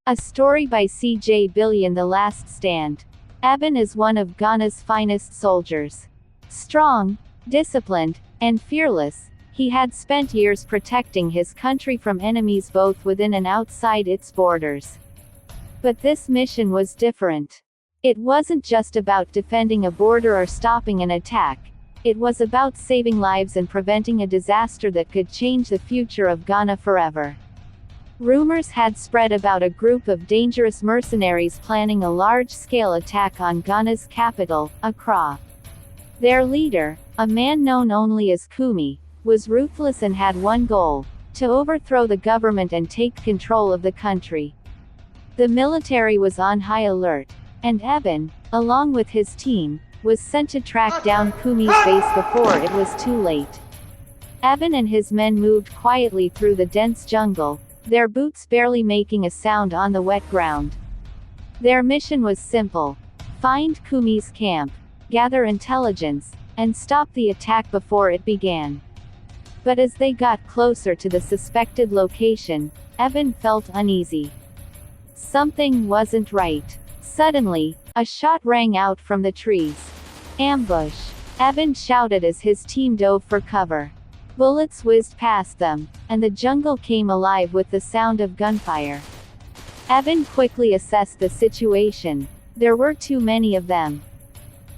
A story by C.J. Billion. The Last Stand. Eben is one of Ghana's finest soldiers. Strong, disciplined, and fearless, he had spent years protecting his country from enemies both within and outside its borders. But this mission was different. It wasn't just about defending a border or stopping an attack. It was about saving lives and preventing a disaster that could change the future of Ghana forever. Rumors had spread about a group of dangerous mercenaries planning a large-scale attack on Ghana's capital, Accra. Their leader, a man known only as Kumi, was ruthless and had one goal: to overthrow the government and take control of the country. The military was on high alert, and Eben, along with his team, was sent to track down Kumi's base before it was too late. Eben and his men moved quietly through the dense jungle, their boots barely making a sound on the wet ground. Their mission was simple: find Kumi's camp, gather intelligence, and stop the attack before it began. But as they got closer to the suspected location, Eben felt uneasy. Something wasn't right. Suddenly, a shot rang out from the trees. "Ambush!" Eben shouted as his team dove for cover. Bullets whizzed past them, and the jungle came alive with the sound of gunfire. Eben quickly assessed the situation. There were too many of them.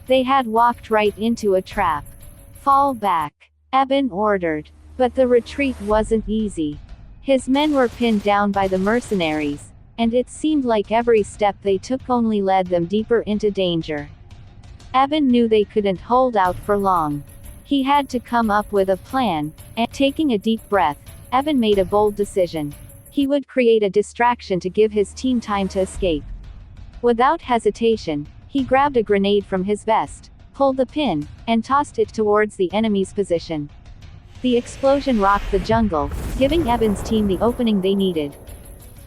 They had walked right into a trap. "Fall back," Eben ordered. But the retreat wasn't easy. His men were pinned down by the mercenaries, and it seemed like every step they took only led them deeper into danger. Eben knew they couldn't hold out for long. He had to come up with a plan, and taking a deep breath, Eben made a bold decision. He would create a distraction to give his team time to escape. Without hesitation, he grabbed a grenade from his vest, pulled the pin, and tossed it towards the enemy's position. The explosion rocked the jungle, giving Eben's team the opening they needed.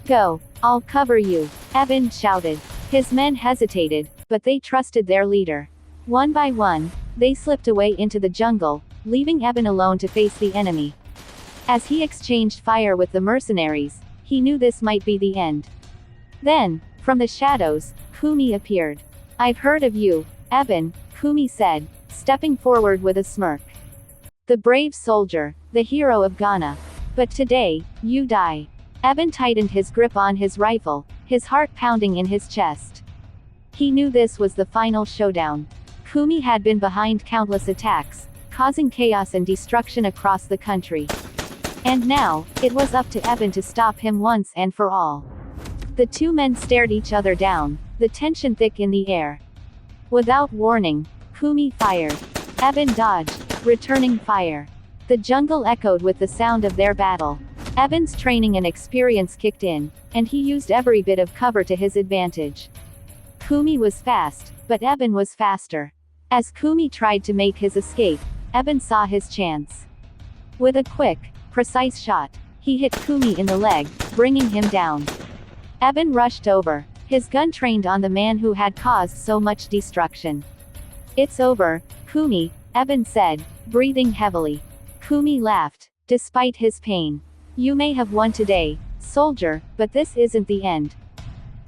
"Go, I'll cover you," Eben shouted. His men hesitated, but they trusted their leader. One by one, they slipped away into the jungle, leaving Eben alone to face the enemy. As he exchanged fire with the mercenaries, he knew this might be the end. Then, from the shadows, Kumi appeared. "I've heard of you, Eben," Kumi said, stepping forward with a smirk. "The brave soldier, the hero of Ghana. But today, you die." Eben tightened his grip on his rifle, his heart pounding in his chest. He knew this was the final showdown. Kumi had been behind countless attacks, causing chaos and destruction across the country. And now, it was up to Eben to stop him once and for all. The two men stared each other down, the tension thick in the air. Without warning, Kumi fired. Eben dodged, returning fire. The jungle echoed with the sound of their battle. Eben's training and experience kicked in, and he used every bit of cover to his advantage. Kumi was fast, but Eben was faster. As Kumi tried to make his escape, Eben saw his chance. With a quick, precise shot, he hit Kumi in the leg, bringing him down. Eben rushed over, his gun trained on the man who had caused so much destruction. "It's over, Kumi," Eben said, breathing heavily. Kumi laughed, despite his pain. "You may have won today, soldier, but this isn't the end.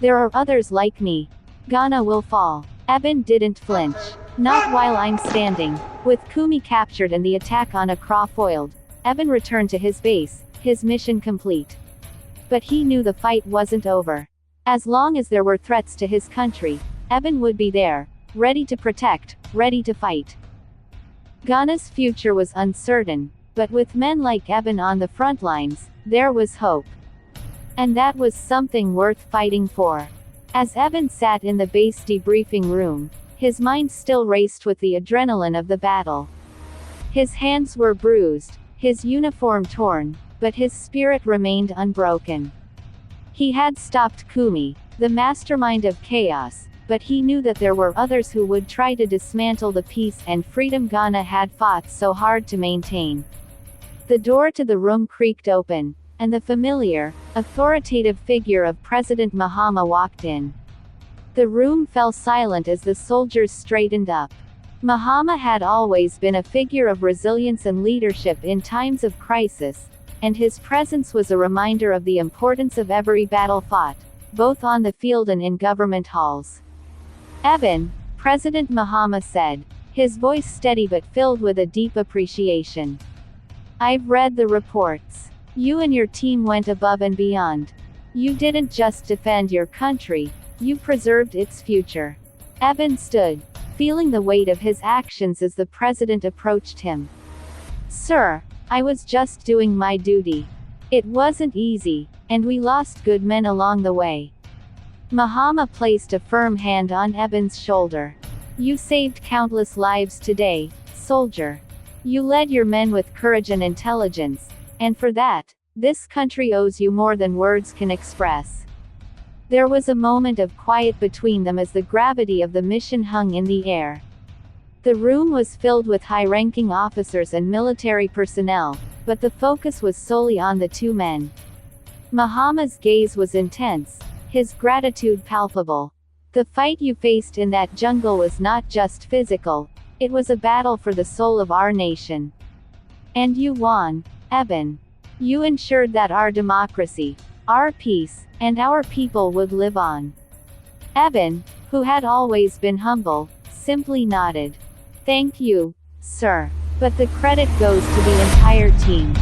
There are others like me. Ghana will fall." Eben didn't flinch. "Not while I'm standing." With Kumi captured and the attack on Accra foiled, Eben returned to his base, his mission complete. But he knew the fight wasn't over. As long as there were threats to his country, Eben would be there, ready to protect, ready to fight. Ghana's future was uncertain, but with men like Eben on the front lines, there was hope. And that was something worth fighting for. As Eben sat in the base debriefing room, his mind still raced with the adrenaline of the battle. His hands were bruised, his uniform torn, but his spirit remained unbroken. He had stopped Kumi, the mastermind of chaos, but he knew that there were others who would try to dismantle the peace and freedom Ghana had fought so hard to maintain. The door to the room creaked open, and the familiar, authoritative figure of President Mahama walked in. The room fell silent as the soldiers straightened up. Mahama had always been a figure of resilience and leadership in times of crisis, and his presence was a reminder of the importance of every battle fought, both on the field and in government halls. "Eben," President Mahama said, his voice steady but filled with a deep appreciation. "I've read the reports. You and your team went above and beyond. You didn't just defend your country, you preserved its future." Eben stood, feeling the weight of his actions as the president approached him. "Sir, I was just doing my duty. It wasn't easy, and we lost good men along the way." Mahama placed a firm hand on Eben's shoulder. "You saved countless lives today, soldier. You led your men with courage and intelligence, and for that, this country owes you more than words can express." There was a moment of quiet between them as the gravity of the mission hung in the air. The room was filled with high-ranking officers and military personnel, but the focus was solely on the two men. Mahama's gaze was intense, his gratitude palpable. "The fight you faced in that jungle was not just physical, it was a battle for the soul of our nation. And you won, Eben. You ensured that our democracy, our peace, and our people would live on." Eben, who had always been humble, simply nodded. "Thank you, sir. But the credit goes to the entire team.